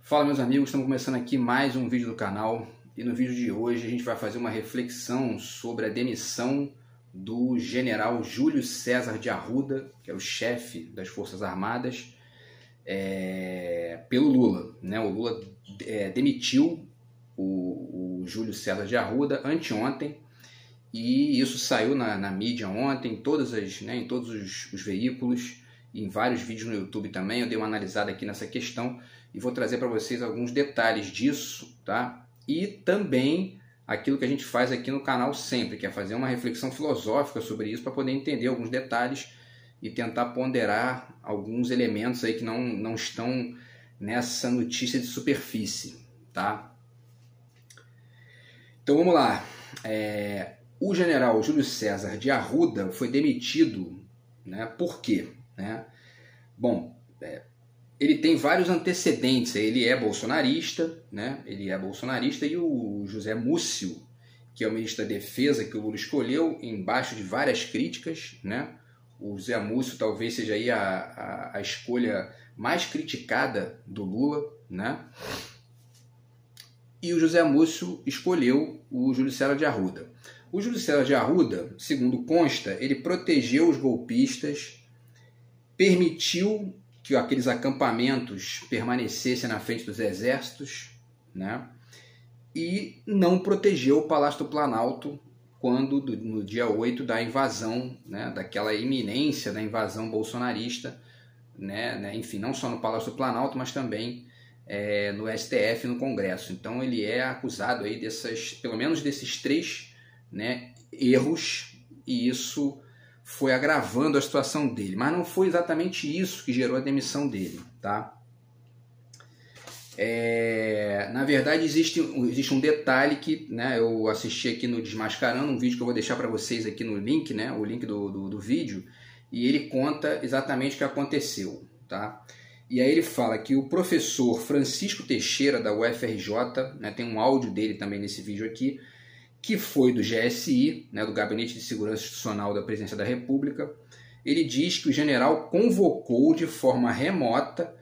Fala, meus amigos, estamos começando aqui mais um vídeo do canal e no vídeo de hoje a gente vai fazer uma reflexão sobre a demissão do general Júlio César de Arruda, que é o chefe das Forças Armadas, pelo Lula, né? O Lula demitiu o Júlio César de Arruda anteontem e isso saiu na mídia ontem, em todos os veículos e em vários vídeos no YouTube também. Eu dei uma analisada aqui nessa questão e vou trazer para vocês alguns detalhes disso, tá? E também aquilo que a gente faz aqui no canal sempre, que é fazer uma reflexão filosófica sobre isso para poder entender alguns detalhes e tentar ponderar alguns elementos aí que não estão nessa notícia de superfície, tá? Então vamos lá. O general Júlio César de Arruda foi demitido, né? Por quê? Bom, ele tem vários antecedentes. Ele é bolsonarista, né? Ele é bolsonarista, e o José Múcio, que é o ministro da Defesa que o Lula escolheu, embaixo de várias críticas, né? O José Múcio talvez seja aí a escolha mais criticada do Lula, né? E o José Múcio escolheu o Júlio César de Arruda. O Júlio César de Arruda, segundo consta, ele protegeu os golpistas, permitiu que aqueles acampamentos permanecessem na frente dos exércitos, né? E não protegeu o Palácio do Planalto quando, no dia 8 da invasão, né? Daquela iminência da invasão bolsonarista, né? Enfim, não só no Palácio do Planalto, mas também no STF, no Congresso. Então ele é acusado aí pelo menos desses três, né, erros, e isso foi agravando a situação dele. Mas não foi exatamente isso que gerou a demissão dele, tá? Na verdade, existe um detalhe que, né, eu assisti aqui no Desmascarando, um vídeo que eu vou deixar para vocês aqui no link, né, o link do vídeo, e ele conta exatamente o que aconteceu, tá? E aí ele fala que o professor Francisco Teixeira, da UFRJ, né, tem um áudio dele também nesse vídeo aqui, que foi do GSI, né, do Gabinete de Segurança Institucional da Presidência da República. Ele diz que o general convocou de forma remota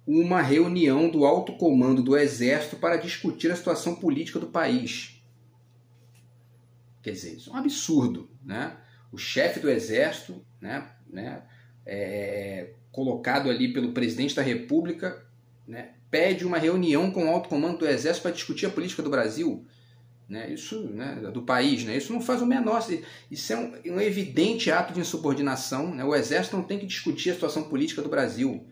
uma reunião do alto comando do Exército para discutir a situação política do país. Quer dizer, isso é um absurdo, né? O chefe do Exército, colocado ali pelo Presidente da República, né, pede uma reunião com o alto comando do Exército para discutir a política do Brasil. Isso, do país, isso não faz o menor. Isso é um evidente ato de insubordinação, né? O Exército não tem que discutir a situação política do Brasil,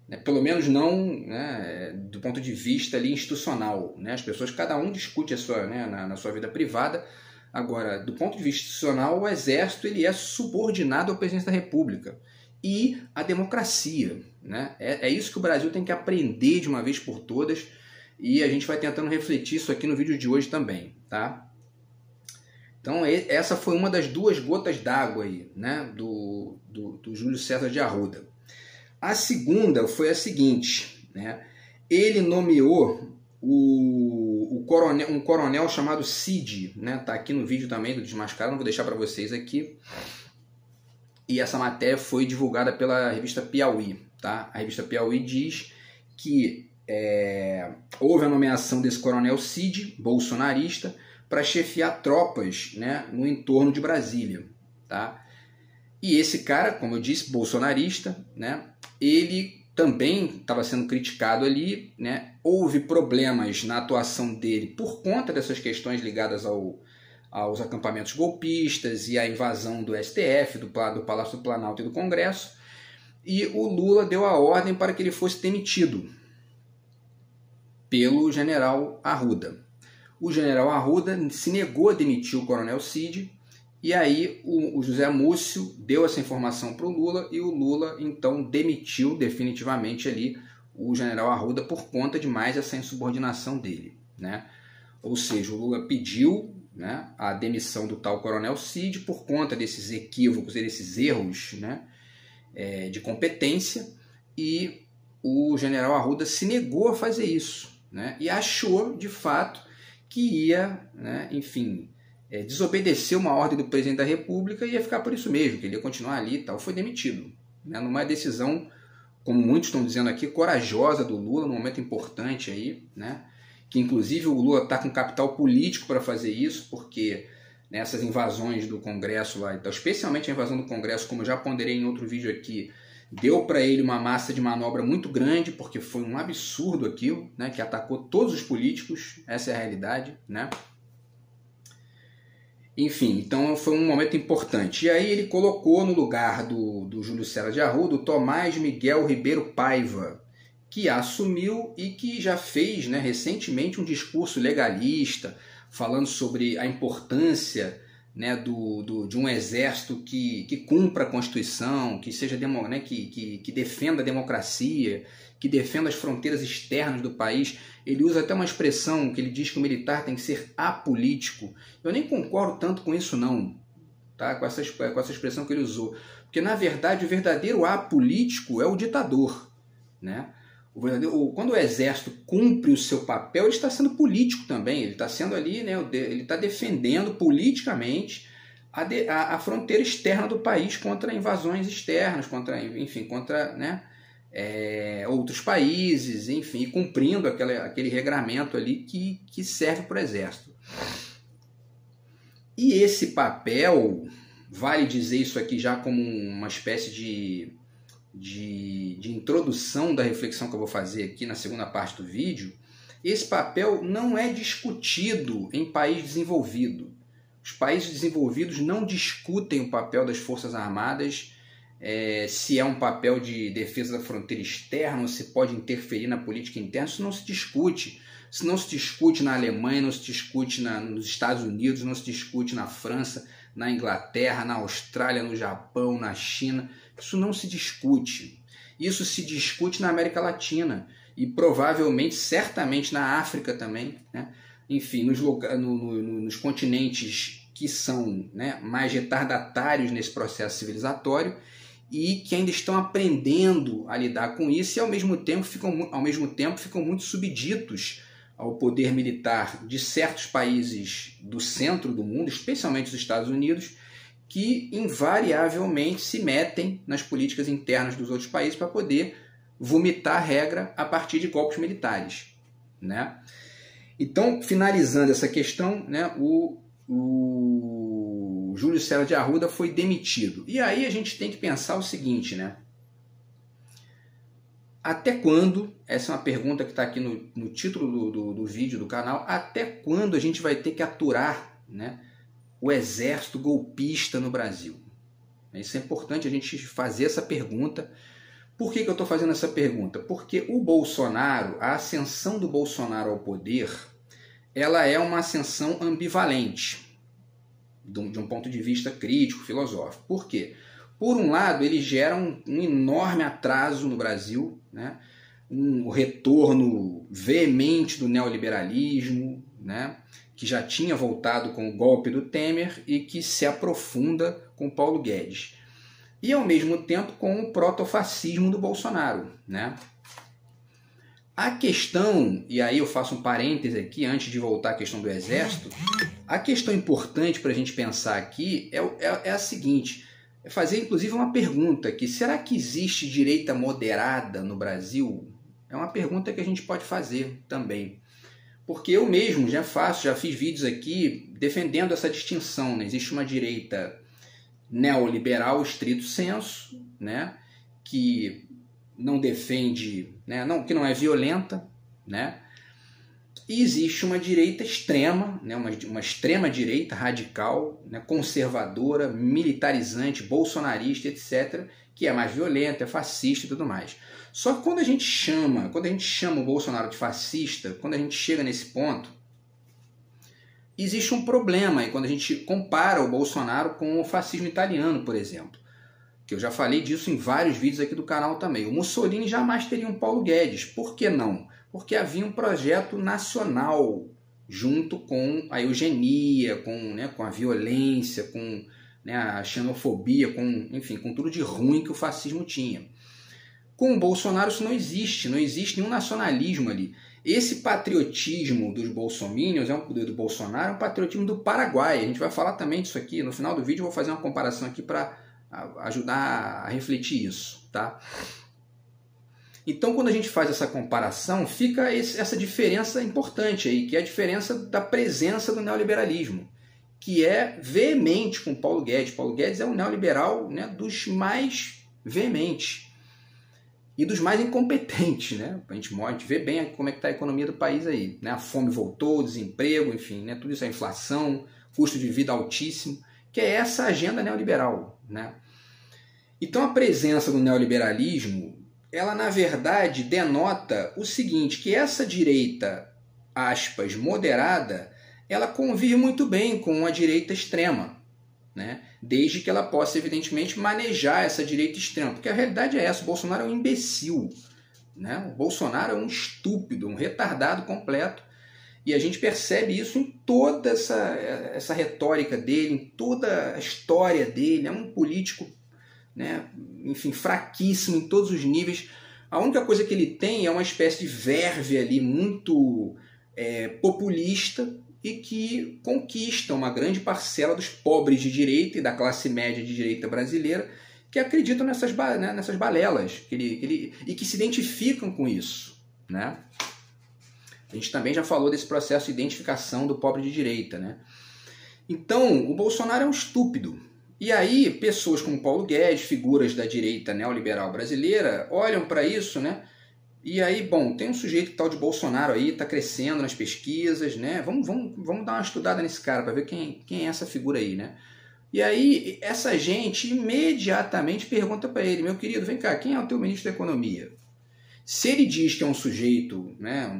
né? Pelo menos não, do ponto de vista ali institucional, né? As pessoas, cada um discute a sua, na sua vida privada. Agora, do ponto de vista institucional, o Exército ele é subordinado ao Presidente da República e à democracia, né? É isso que o Brasil tem que aprender de uma vez por todas. E a gente vai tentando refletir isso aqui no vídeo de hoje também, tá? Então essa foi uma das duas gotas d'água aí, né, do Júlio César de Arruda. A segunda foi a seguinte, né? Ele nomeou um coronel chamado Cid, né? Tá aqui no vídeo também do Desmascarado, não vou deixar para vocês aqui. E essa matéria foi divulgada pela revista Piauí, tá? A revista Piauí diz que houve a nomeação desse coronel Cid, bolsonarista, para chefiar tropas, né, no entorno de Brasília, tá? E esse cara, como eu disse, bolsonarista, né, ele também estava sendo criticado ali, né? Houve problemas na atuação dele por conta dessas questões ligadas aos acampamentos golpistas e à invasão do STF, do Palácio do Planalto e do Congresso, e o Lula deu a ordem para que ele fosse demitido pelo general Arruda. O general Arruda se negou a demitir o coronel Cid, e aí o José Múcio deu essa informação para o Lula, e o Lula então demitiu definitivamente ali o general Arruda por conta de mais essa insubordinação dele, né? Ou seja, o Lula pediu, né, a demissão do tal coronel Cid por conta desses equívocos, desses erros, né, de competência, e o general Arruda se negou a fazer isso, né, e achou, de fato, que ia, né, enfim, desobedecer uma ordem do presidente da República e ia ficar por isso mesmo, que ele ia continuar ali e tal. Foi demitido, né, numa decisão como muitos estão dizendo aqui, corajosa do Lula, num momento importante aí, né? Que inclusive o Lula está com capital político para fazer isso, porque nessas invasões do Congresso lá, então, especialmente a invasão do Congresso, como eu já ponderei em outro vídeo aqui, deu para ele uma massa de manobra muito grande, porque foi um absurdo aquilo, né? Que atacou todos os políticos, essa é a realidade, né? Enfim, então foi um momento importante. E aí ele colocou no lugar do Júlio César de Arruda o Tomás Miguel Ribeiro Paiva, que assumiu e que já fez, né, recentemente um discurso legalista, falando sobre a importância, né, de um exército que cumpra a Constituição, que seja né, que defenda a democracia, que defenda as fronteiras externas do país. Ele usa até uma expressão que ele diz que o militar tem que ser apolítico. Eu nem concordo tanto com isso não, tá? Com essa expressão que ele usou. Porque, na verdade, o verdadeiro apolítico é o ditador, né? Quando o exército cumpre o seu papel, ele está sendo político também. Ele está sendo ali, né, ele está defendendo politicamente a fronteira externa do país contra invasões externas, contra, né, outros países, enfim, cumprindo aquele regramento ali que serve para o exército. E esse papel, vale dizer isso aqui já como uma espécie de introdução da reflexão que eu vou fazer aqui na segunda parte do vídeo, esse papel não é discutido em país desenvolvido. Os países desenvolvidos não discutem o papel das Forças Armadas, se é um papel de defesa da fronteira externa, ou se pode interferir na política interna. Isso não se discute. Isso não se discute na Alemanha, não se discute nos Estados Unidos, não se discute na França, na Inglaterra, na Austrália, no Japão, na China. Isso não se discute. Isso se discute na América Latina e provavelmente, certamente na África também, né? Enfim, nos continentes que são, né, mais retardatários nesse processo civilizatório e que ainda estão aprendendo a lidar com isso e ao mesmo tempo ficam muito subditos ao poder militar de certos países do centro do mundo, especialmente os Estados Unidos, que invariavelmente se metem nas políticas internas dos outros países para poder vomitar a regra a partir de golpes militares, né? Então, finalizando essa questão, né, o Júlio César de Arruda foi demitido. E aí a gente tem que pensar o seguinte, né? Até quando, essa é uma pergunta que está aqui no título do vídeo do canal, até quando a gente vai ter que aturar, né, o exército golpista no Brasil? Isso é importante a gente fazer essa pergunta. Por que eu estou fazendo essa pergunta? Porque o Bolsonaro, a ascensão do Bolsonaro ao poder, ela é uma ascensão ambivalente, de um ponto de vista crítico, filosófico. Por quê? Por um lado, ele gera um enorme atraso no Brasil, né? Um retorno veemente do neoliberalismo, né? Que já tinha voltado com o golpe do Temer e que se aprofunda com Paulo Guedes. E, ao mesmo tempo, com o protofascismo do Bolsonaro, né? A questão, e aí eu faço um parêntese aqui antes de voltar à questão do Exército, a questão importante para a gente pensar aqui é a seguinte, é fazer inclusive uma pergunta aqui, será que existe direita moderada no Brasil? É uma pergunta que a gente pode fazer também. Porque eu mesmo já fiz vídeos aqui defendendo essa distinção, né? Existe uma direita neoliberal estrito sensu, né? Que não defende, né? Que não é violenta, né? E existe uma direita extrema, né? uma extrema direita radical, né? Conservadora, militarizante, bolsonarista, etc., que é mais violenta, é fascista e tudo mais. Só que quando a gente chama o Bolsonaro de fascista, quando a gente chega nesse ponto, existe um problema aí quando a gente compara o Bolsonaro com o fascismo italiano, por exemplo. Que eu já falei disso em vários vídeos aqui do canal também. O Mussolini jamais teria um Paulo Guedes. Por que não? Porque havia um projeto nacional junto com a eugenia, com a violência, com, né, a xenofobia, com tudo de ruim que o fascismo tinha. Com o Bolsonaro isso não existe nenhum nacionalismo ali. Esse patriotismo dos bolsominions, do Bolsonaro, é um patriotismo do Paraguai. A gente vai falar também disso aqui. No final do vídeo eu vou fazer uma comparação aqui para ajudar a refletir isso, tá? Então, quando a gente faz essa comparação, fica essa diferença importante aí, que é a diferença da presença do neoliberalismo, que é veemente com Paulo Guedes. Paulo Guedes é um neoliberal, né, dos mais veementes e dos mais incompetentes, né? A gente vê bem como é que está a economia do país aí, né? A fome voltou, o desemprego, enfim, né? Tudo isso, a inflação, custo de vida altíssimo, que é essa agenda neoliberal, né? Então, a presença do neoliberalismo, ela na verdade denota o seguinte, que essa direita, aspas, moderada, ela convive muito bem com a direita extrema, né? Desde que ela possa, evidentemente, manejar essa direita extrema, porque a realidade é essa, o Bolsonaro é um imbecil, né? O Bolsonaro é um estúpido, um retardado completo, e a gente percebe isso em toda essa retórica dele, em toda a história dele, é um político, né, enfim, fraquíssimo em todos os níveis. A única coisa que ele tem é uma espécie de verve ali muito populista e que conquista uma grande parcela dos pobres de direita e da classe média de direita brasileira que acreditam nessas balelas e que se identificam com isso, né? A gente também já falou desse processo de identificação do pobre de direita, né? Então, o Bolsonaro é um estúpido. E aí, pessoas como Paulo Guedes, figuras da direita neoliberal brasileira, olham para isso, né? E aí, bom, tem um sujeito tal de Bolsonaro aí, está crescendo nas pesquisas, né? Vamos dar uma estudada nesse cara para ver quem é essa figura aí, né? E aí, essa gente imediatamente pergunta para ele, meu querido, vem cá, quem é o teu ministro da Economia? Se ele diz que é um sujeito, né,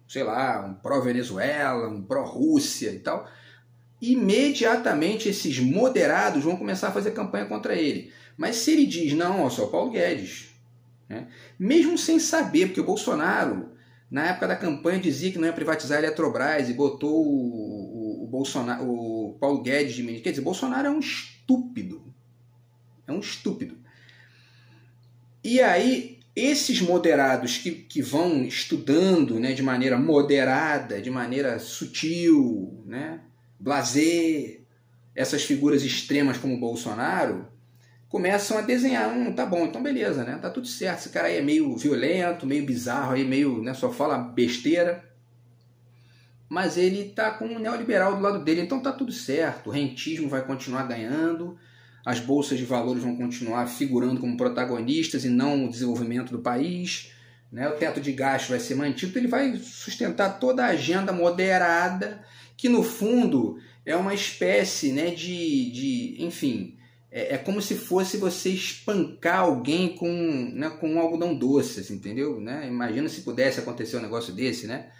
sei lá, um pró-Venezuela, um pró-Rússia e tal, imediatamente esses moderados vão começar a fazer campanha contra ele. Mas se ele diz, não, eu sou Paulo Guedes, né? Mesmo sem saber, porque o Bolsonaro, na época da campanha, dizia que não ia privatizar a Eletrobras e botou o Paulo Guedes de ministro. Quer dizer, Bolsonaro é um estúpido. É um estúpido. E aí, esses moderados que vão estudando, né, de maneira moderada, de maneira sutil, né, blasé, essas figuras extremas como o Bolsonaro, começam a desenhar, tá bom, então beleza, né? Tá tudo certo, esse cara aí é meio violento, meio bizarro, aí meio, né, só fala besteira, mas ele tá com um neoliberal do lado dele, então tá tudo certo, o rentismo vai continuar ganhando, as bolsas de valores vão continuar figurando como protagonistas e não o desenvolvimento do país, né? O teto de gasto vai ser mantido, ele vai sustentar toda a agenda moderada, que no fundo é uma espécie, né, enfim, é como se fosse você espancar alguém com um algodão doce, assim, entendeu? Né? Imagina se pudesse acontecer um negócio desse, né?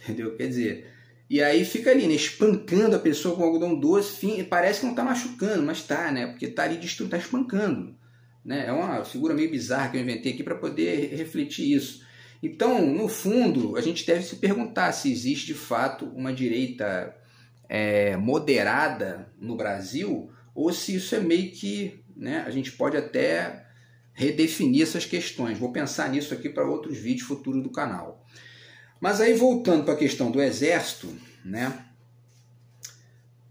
Entendeu? Quer dizer, e aí fica ali, né, espancando a pessoa com algodão doce, parece que não está machucando, mas está, né? Porque está ali está espancando, né? É uma figura meio bizarra que eu inventei aqui para poder refletir isso. Então, no fundo, a gente deve se perguntar se existe de fato uma direita moderada no Brasil, ou se isso é meio que, né, a gente pode até redefinir essas questões. Vou pensar nisso aqui para outros vídeos futuros do canal. Mas aí, voltando para a questão do Exército, né,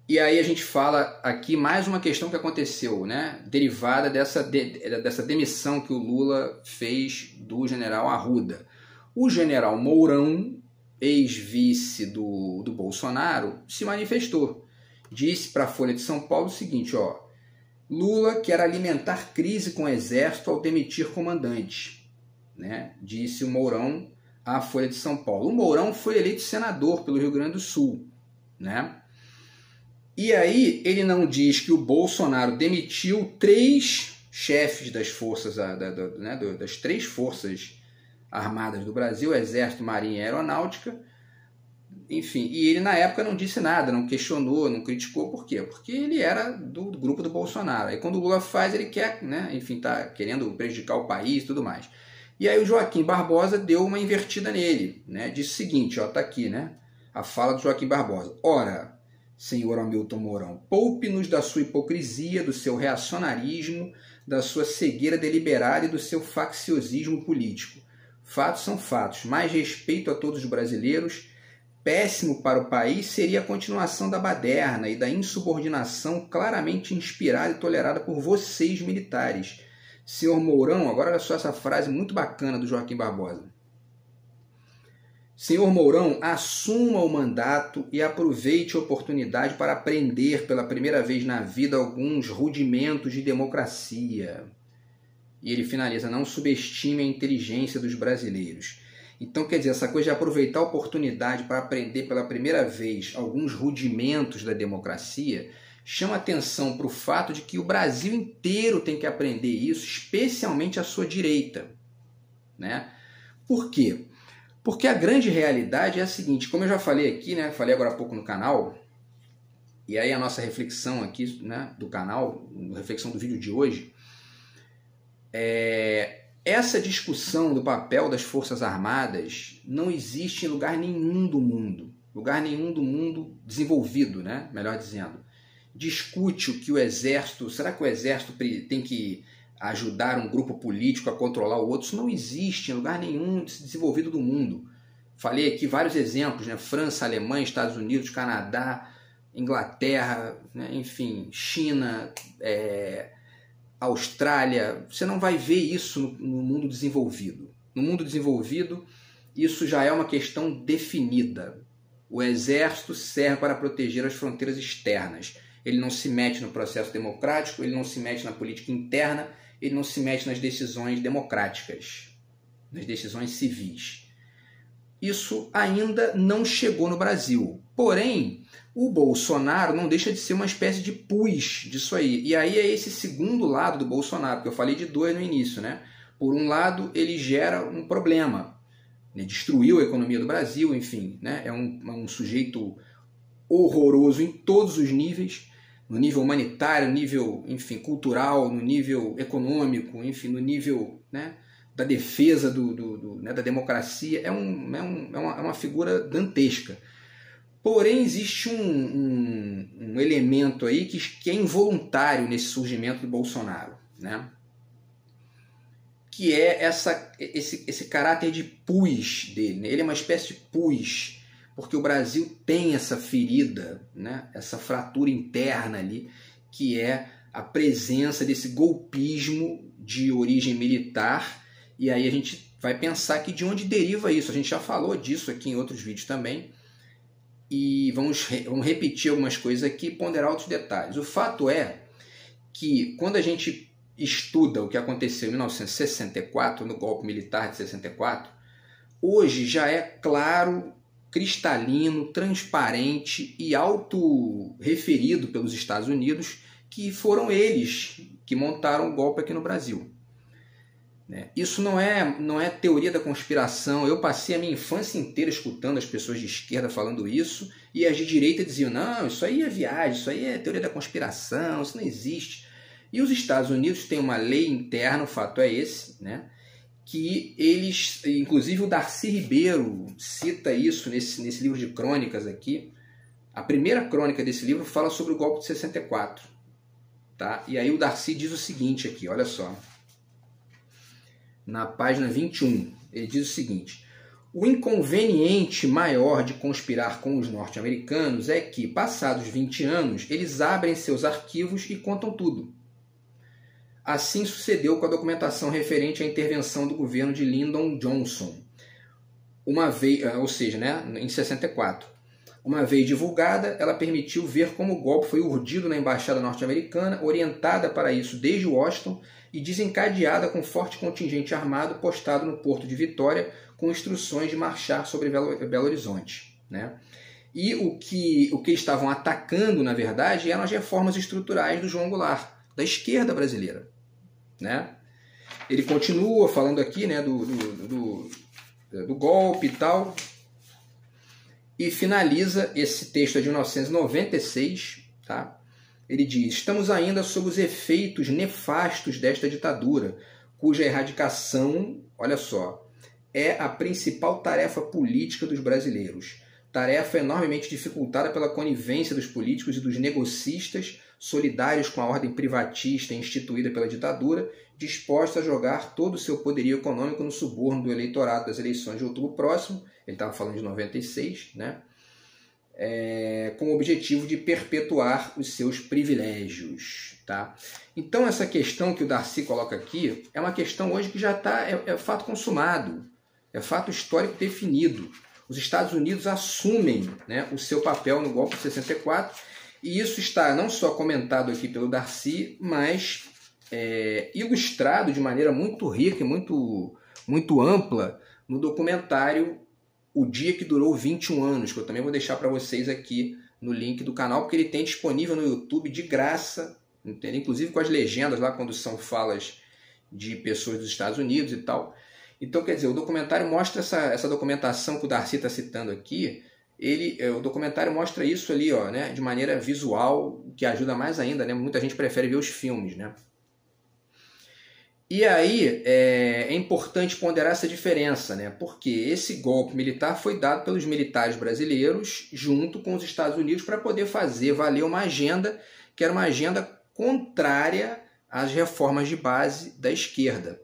e aí a gente fala aqui mais uma questão que aconteceu, né, derivada dessa demissão que o Lula fez do general Arruda. O general Mourão, ex-vice do Bolsonaro, se manifestou. Disse para a Folha de São Paulo o seguinte, ó, Lula quer alimentar crise com o Exército ao demitir comandante, né? Disse o Mourão à Folha de São Paulo. O Mourão foi eleito senador pelo Rio Grande do Sul, né? E aí ele não diz que o Bolsonaro demitiu 3 chefes das forças, das 3 forças armadas do Brasil, Exército, Marinha e Aeronáutica. Enfim, e ele na época não disse nada, não questionou, não criticou. Por quê? Porque ele era do grupo do Bolsonaro. Aí quando o Lula faz, ele quer, né, enfim, tá querendo prejudicar o país e tudo mais. E aí o Joaquim Barbosa deu uma invertida nele, né? Disse o seguinte, ó, tá aqui, né? A fala do Joaquim Barbosa. Ora, senhor Hamilton Mourão, poupe-nos da sua hipocrisia, do seu reacionarismo, da sua cegueira deliberada e do seu facciosismo político. Fatos são fatos. Mais respeito a todos os brasileiros. Péssimo para o país seria a continuação da baderna e da insubordinação claramente inspirada e tolerada por vocês militares. Senhor Mourão, agora olha só essa frase muito bacana do Joaquim Barbosa. Senhor Mourão, assuma o mandato e aproveite a oportunidade para aprender pela primeira vez na vida alguns rudimentos de democracia. E ele finaliza, não subestime a inteligência dos brasileiros. Então, quer dizer, essa coisa de aproveitar a oportunidade para aprender pela primeira vez alguns rudimentos da democracia chama atenção para o fato de que o Brasil inteiro tem que aprender isso, especialmente a sua direita, né? Por quê? Porque a grande realidade é a seguinte, como eu já falei aqui, né? Falei agora há pouco no canal, e aí a nossa reflexão aqui, né, do canal, reflexão do vídeo de hoje, essa discussão do papel das Forças Armadas não existe em lugar nenhum do mundo desenvolvido, né? Melhor dizendo. Discute o que o Exército... Será que o Exército tem que ajudar um grupo político a controlar o outro? Isso não existe em lugar nenhum desenvolvido do mundo. Falei aqui vários exemplos, né? França, Alemanha, Estados Unidos, Canadá, Inglaterra, né? Enfim, China, Austrália. Você não vai ver isso no mundo desenvolvido. No mundo desenvolvido, isso já é uma questão definida. O Exército serve para proteger as fronteiras externas. Ele não se mete no processo democrático, ele não se mete na política interna, ele não se mete nas decisões democráticas, nas decisões civis. Isso ainda não chegou no Brasil. Porém, o Bolsonaro não deixa de ser uma espécie de pus disso aí. E aí é esse segundo lado do Bolsonaro, porque eu falei de dois no início, né? Por um lado, ele gera um problema, né? Destruiu a economia do Brasil, enfim, né? É um sujeito horroroso em todos os níveis, no nível humanitário, no nível, enfim, cultural, no nível econômico, enfim, no nível, né, da defesa né, da democracia. É uma figura dantesca. Porém, existe um elemento aí que é involuntário nesse surgimento do Bolsonaro, né? Que é esse caráter de pus dele, né? Ele é uma espécie de pus, porque o Brasil tem essa ferida, né? Essa fratura interna ali, que é a presença desse golpismo de origem militar. E aí a gente vai pensar que de onde deriva isso. A gente já falou disso aqui em outros vídeos também. E vamos repetir algumas coisas aqui e ponderar outros detalhes. O fato é que quando a gente estuda o que aconteceu em 1964, no golpe militar de 64, hoje já é claro, cristalino, transparente e autorreferido pelos Estados Unidos que foram eles que montaram o golpe aqui no Brasil. Isso não é teoria da conspiração. Eu passei a minha infância inteira escutando as pessoas de esquerda falando isso, e as de direita diziam, não, isso aí é viagem, isso aí é teoria da conspiração, isso não existe. E os Estados Unidos têm uma lei interna, o fato é esse, né, que eles, inclusive o Darcy Ribeiro cita isso nesse livro de crônicas aqui. A primeira crônica desse livro fala sobre o golpe de 64. Tá? E aí o Darcy diz o seguinte aqui, olha só. Na página 21, ele diz o seguinte: o inconveniente maior de conspirar com os norte-americanos é que, passados 20 anos, eles abrem seus arquivos e contam tudo. Assim sucedeu com a documentação referente à intervenção do governo de Lyndon Johnson, ou seja, né, em 64. Uma vez divulgada, ela permitiu ver como o golpe foi urdido na embaixada norte-americana, orientada para isso desde Washington e desencadeada com forte contingente armado postado no porto de Vitória com instruções de marchar sobre Belo Horizonte, né? E o que estavam atacando, na verdade, eram as reformas estruturais do João Goulart, da esquerda brasileira, né? Ele continua falando aqui, né, do golpe e tal, e finaliza esse texto de 1996, tá? Ele diz: estamos ainda sob os efeitos nefastos desta ditadura, cuja erradicação, olha só, é a principal tarefa política dos brasileiros. Tarefa enormemente dificultada pela conivência dos políticos e dos negocistas, solidários com a ordem privatista instituída pela ditadura, dispostos a jogar todo o seu poderio econômico no suborno do eleitorado das eleições de outubro próximo. Ele estava falando de 96, né? com o objetivo de perpetuar os seus privilégios. Tá? Então essa questão que o Darcy coloca aqui é uma questão hoje que já é fato consumado, é fato histórico definido. Os Estados Unidos assumem, né, o seu papel no golpe de 64, e isso está não só comentado aqui pelo Darcy, mas ilustrado de maneira muito rica e muito ampla no documentário O Dia que Durou 21 Anos, que eu também vou deixar para vocês aqui no link do canal, porque ele tem disponível no YouTube de graça, entendeu? Inclusive com as legendas lá quando são falas de pessoas dos Estados Unidos e tal. Então, quer dizer, o documentário mostra essa documentação que o Darcy está citando aqui. O documentário mostra isso ali, ó, né, de maneira visual, que ajuda mais ainda, né? Muita gente prefere ver os filmes, né? E aí é importante ponderar essa diferença, né? Porque esse golpe militar foi dado pelos militares brasileiros junto com os Estados Unidos para poder fazer valer uma agenda que era uma agenda contrária às reformas de base da esquerda.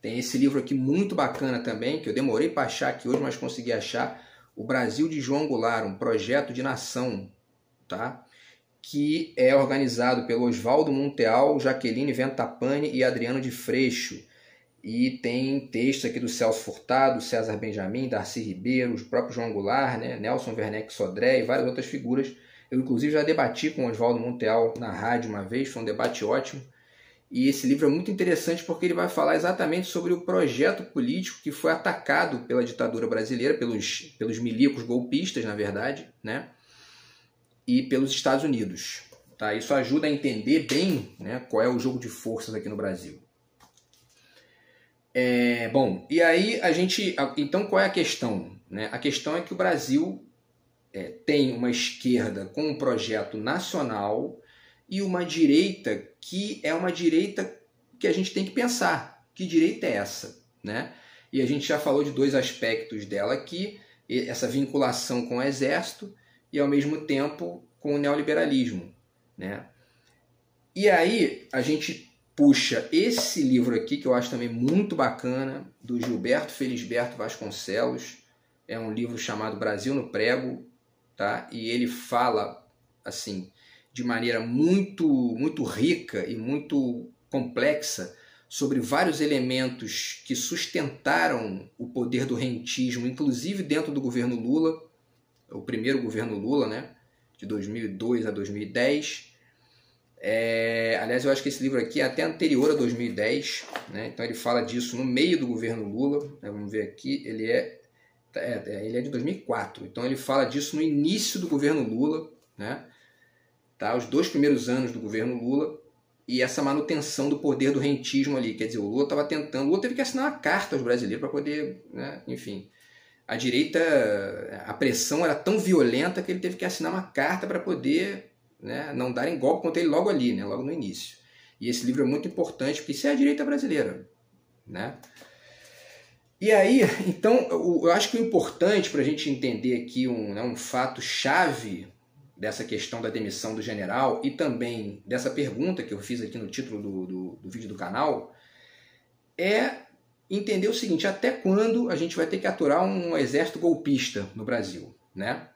Tem esse livro aqui muito bacana também, que eu demorei para achar aqui hoje, mas consegui achar, O Brasil de João Goulart, um projeto de nação, tá? Que é organizado pelo Oswaldo Monteal, Jaqueline Ventapane e Adriano de Freixo. E tem texto aqui do Celso Furtado, César Benjamin, Darcy Ribeiro, o próprio João Goulart, né? Nelson Werneck Sodré e várias outras figuras. Eu, inclusive, já debati com o Oswaldo Monteal na rádio uma vez, foi um debate ótimo. E esse livro é muito interessante porque ele vai falar exatamente sobre o projeto político que foi atacado pela ditadura brasileira, pelos milicos golpistas, na verdade, né? E pelos Estados Unidos. Tá? Isso ajuda a entender bem, né, qual é o jogo de forças aqui no Brasil. Bom, e aí então qual é a questão? Né? A questão é que o Brasil tem uma esquerda com um projeto nacional e uma direita que é uma direita que a gente tem que pensar. Que direita é essa? Né? E a gente já falou de dois aspectos dela aqui, essa vinculação com o exército e ao mesmo tempo com o neoliberalismo, né? E aí a gente puxa esse livro aqui, que eu acho também muito bacana, do Gilberto Felisberto Vasconcelos, é um livro chamado Brasil no Prego, tá? E ele fala assim de maneira muito rica e muito complexa sobre vários elementos que sustentaram o poder do rentismo, inclusive dentro do governo Lula, o primeiro governo Lula, né, de 2002 a 2010. Aliás, eu acho que esse livro aqui é até anterior a 2010, né, então ele fala disso no meio do governo Lula, né, vamos ver aqui, ele é de 2004, então ele fala disso no início do governo Lula, né, tá, os 2 primeiros anos do governo Lula, e essa manutenção do poder do rentismo ali, quer dizer, o Lula teve que assinar uma carta aos brasileiros para poder, né, enfim... A direita, a pressão era tão violenta que ele teve que assinar uma carta para poder, né, não darem golpe contra ele logo ali, né, logo no início. E esse livro é muito importante porque isso é a direita brasileira, né? E aí, então, eu acho que o importante para a gente entender aqui um fato chave dessa questão da demissão do general e também dessa pergunta que eu fiz aqui no título do vídeo do canal é entender o seguinte: até quando a gente vai ter que aturar um exército golpista no Brasil, né?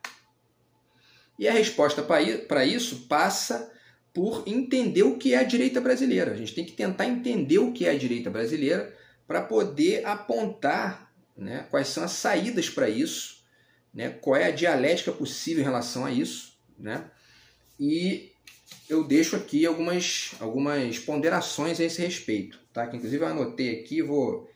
E a resposta para isso passa por entender o que é a direita brasileira. A gente tem que tentar entender o que é a direita brasileira para poder apontar, né, quais são as saídas para isso, né, qual é a dialética possível em relação a isso, né? E eu deixo aqui algumas ponderações a esse respeito, tá? Que inclusive eu anotei aqui, vou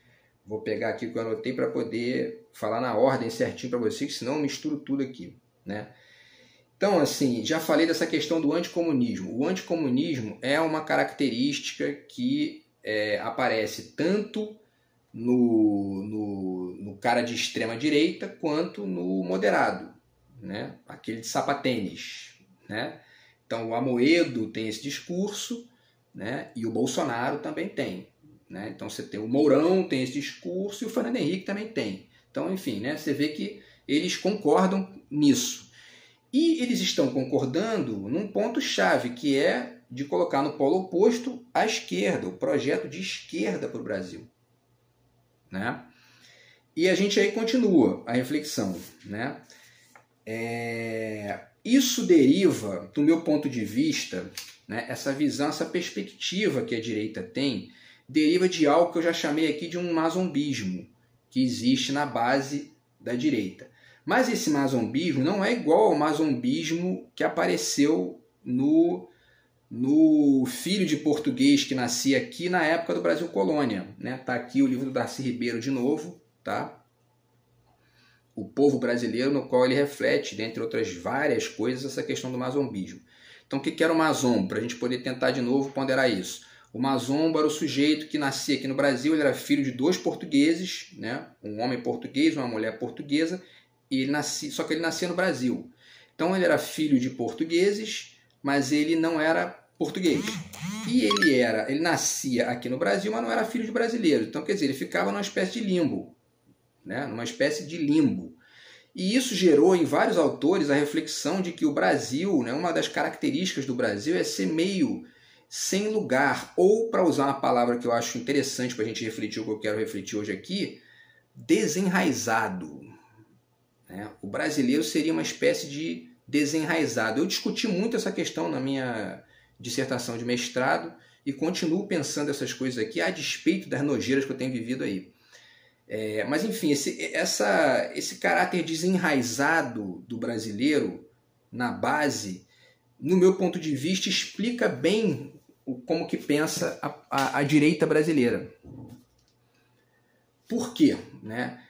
pegar aqui o que eu anotei para poder falar na ordem certinho para vocês, senão eu misturo tudo aqui, né? Então, assim, já falei dessa questão do anticomunismo. O anticomunismo é uma característica que aparece tanto no cara de extrema direita quanto no moderado, né? Aquele de sapatênis, né? Então, o Amoedo tem esse discurso, né? E o Bolsonaro também tem. Né? Então você tem o Mourão, tem esse discurso, e o Fernando Henrique também tem. Então, enfim, né, você vê que eles concordam nisso. E eles estão concordando num ponto-chave, que é de colocar no polo oposto a esquerda, o projeto de esquerda para o Brasil. Né? E a gente aí continua a reflexão. Né? Isso deriva, do meu ponto de vista, né, essa visão, essa perspectiva que a direita tem, deriva de algo que eu já chamei aqui de um mazombismo, que existe na base da direita. Mas esse mazombismo não é igual ao mazombismo que apareceu no filho de português que nascia aqui na época do Brasil Colônia. Né? Tá aqui o livro do Darcy Ribeiro de novo, tá? O povo brasileiro, no qual ele reflete, dentre outras várias coisas, essa questão do mazombismo. Então, o que era o mazombo? Para a gente poder tentar de novo ponderar isso. O mazombo era o sujeito que nascia aqui no Brasil, ele era filho de 2 portugueses, né? Um homem português, uma mulher portuguesa, e só que ele nascia no Brasil. Então ele era filho de portugueses, mas ele não era português. E ele nascia aqui no Brasil, mas não era filho de brasileiro. Então, quer dizer, ele ficava numa espécie de limbo, né? Numa espécie de limbo. E isso gerou em vários autores a reflexão de que o Brasil, né, uma das características do Brasil é ser meio sem lugar, ou, para usar uma palavra que eu acho interessante para a gente refletir o que eu quero refletir hoje aqui, desenraizado. Né? O brasileiro seria uma espécie de desenraizado. Eu discuti muito essa questão na minha dissertação de mestrado e continuo pensando essas coisas aqui a despeito das nojeiras que eu tenho vivido aí. Mas enfim, esse caráter desenraizado do brasileiro na base, no meu ponto de vista, explica bem como que pensa a direita brasileira. Por quê? Né?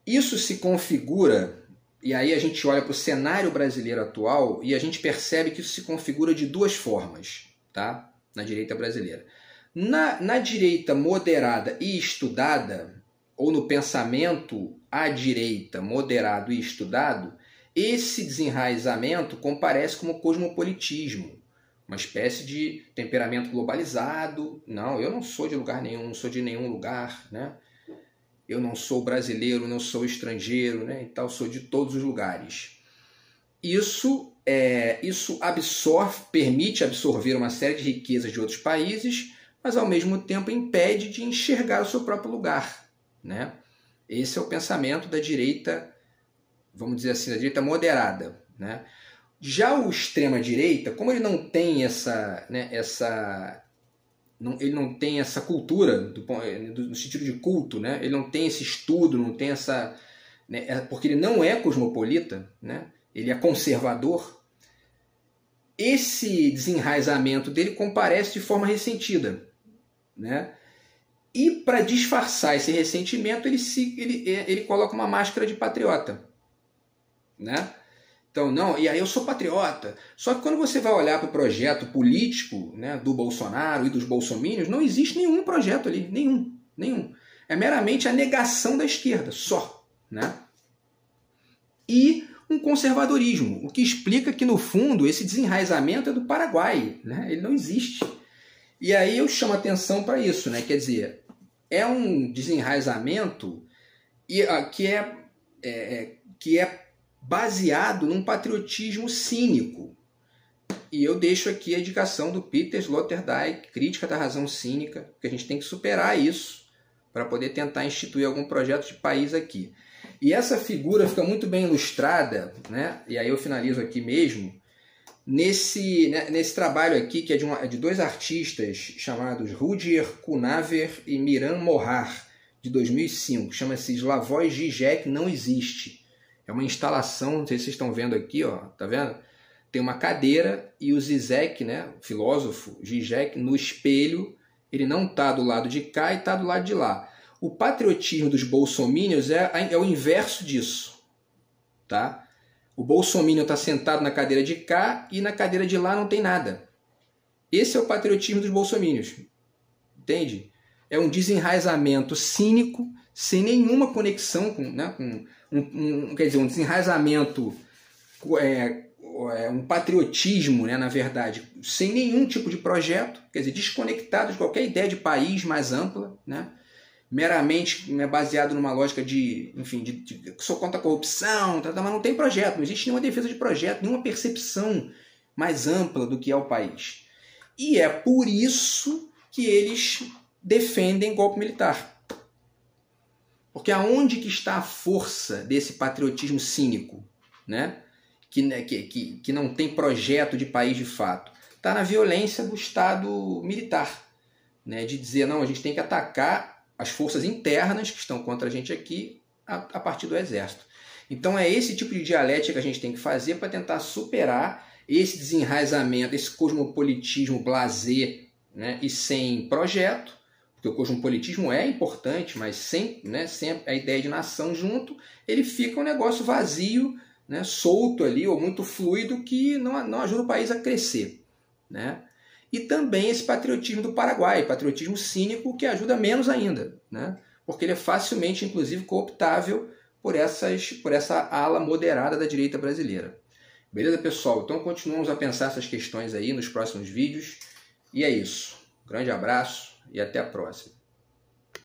Isso se configura, e aí a gente olha para o cenário brasileiro atual e a gente percebe que isso se configura de 2 formas, tá? Na direita brasileira. Na direita moderada e estudada, ou no pensamento à direita moderado e estudado, esse desenraizamento comparece como cosmopolitismo, uma espécie de temperamento globalizado. Não, eu não sou de lugar nenhum, não sou de nenhum lugar, né? Eu não sou brasileiro, não sou estrangeiro, né? Então sou de todos os lugares. Isso permite absorver uma série de riquezas de outros países, mas ao mesmo tempo impede de enxergar o seu próprio lugar, né? Esse é o pensamento da direita, vamos dizer assim, da direita moderada, né? Já o extrema-direita, como ele não tem ele não tem essa cultura no sentido de culto, né? Ele não tem esse estudo, não tem essa, né? Porque ele não é cosmopolita, né? Ele é conservador. Esse desenraizamento dele comparece de forma ressentida, né? E para disfarçar esse ressentimento, ele coloca uma máscara de patriota, né? Então, não, e aí eu sou patriota. Só que quando você vai olhar para o projeto político, né, do Bolsonaro e dos bolsomínios, não existe nenhum projeto ali, nenhum. É meramente a negação da esquerda, só, né? E um conservadorismo, o que explica que, no fundo, esse desenraizamento é do Paraguai, né? Ele não existe. E aí eu chamo atenção para isso, né? Quer dizer, é um desenraizamento que é baseado num patriotismo cínico. E eu deixo aqui a indicação do Peter Sloterdijk, Crítica da Razão Cínica, que a gente tem que superar isso para poder tentar instituir algum projeto de país aqui. E essa figura fica muito bem ilustrada, né? E aí eu finalizo aqui mesmo, nesse trabalho aqui, que é de 2 artistas chamados Rudyard Kunaver e Miran Mohar, de 2005, chama-se Slavoj Žižek Não Existe. É uma instalação, não sei se vocês estão vendo aqui, ó, tá vendo? Tem uma cadeira e o Zizek, né, o filósofo Žižek, no espelho, ele não está do lado de cá e está do lado de lá. O patriotismo dos bolsominions é o inverso disso, tá? O bolsominion está sentado na cadeira de cá e na cadeira de lá não tem nada. Esse é o patriotismo dos bolsominions, entende? É um desenraizamento cínico, sem nenhuma conexão com, né, quer dizer, um desenraizamento, um patriotismo, né, na verdade, sem nenhum tipo de projeto, quer dizer, desconectado de qualquer ideia de país mais ampla, né, meramente, né, baseado numa lógica de sou contra a corrupção, mas não tem projeto, não existe nenhuma defesa de projeto, nenhuma percepção mais ampla do que é o país. E é por isso que eles defendem golpe militar. Porque aonde que está a força desse patriotismo cínico? né, que não tem projeto de país de fato? Está na violência do Estado militar, né, de dizer, não, a gente tem que atacar as forças internas que estão contra a gente aqui a partir do Exército. Então é esse tipo de dialética que a gente tem que fazer para tentar superar esse desenraizamento, esse cosmopolitismo blasé, né, e sem projeto, porque o cosmopolitismo é importante, mas sem, né, sem a ideia de nação junto, ele fica um negócio vazio, né, solto ali, ou muito fluido, que não ajuda o país a crescer, né? E também esse patriotismo do Paraguai, patriotismo cínico, que ajuda menos ainda, né? Porque ele é facilmente, inclusive, cooptável por essa ala moderada da direita brasileira. Beleza, pessoal? Então continuamos a pensar essas questões aí nos próximos vídeos. E é isso. Grande abraço e até a próxima.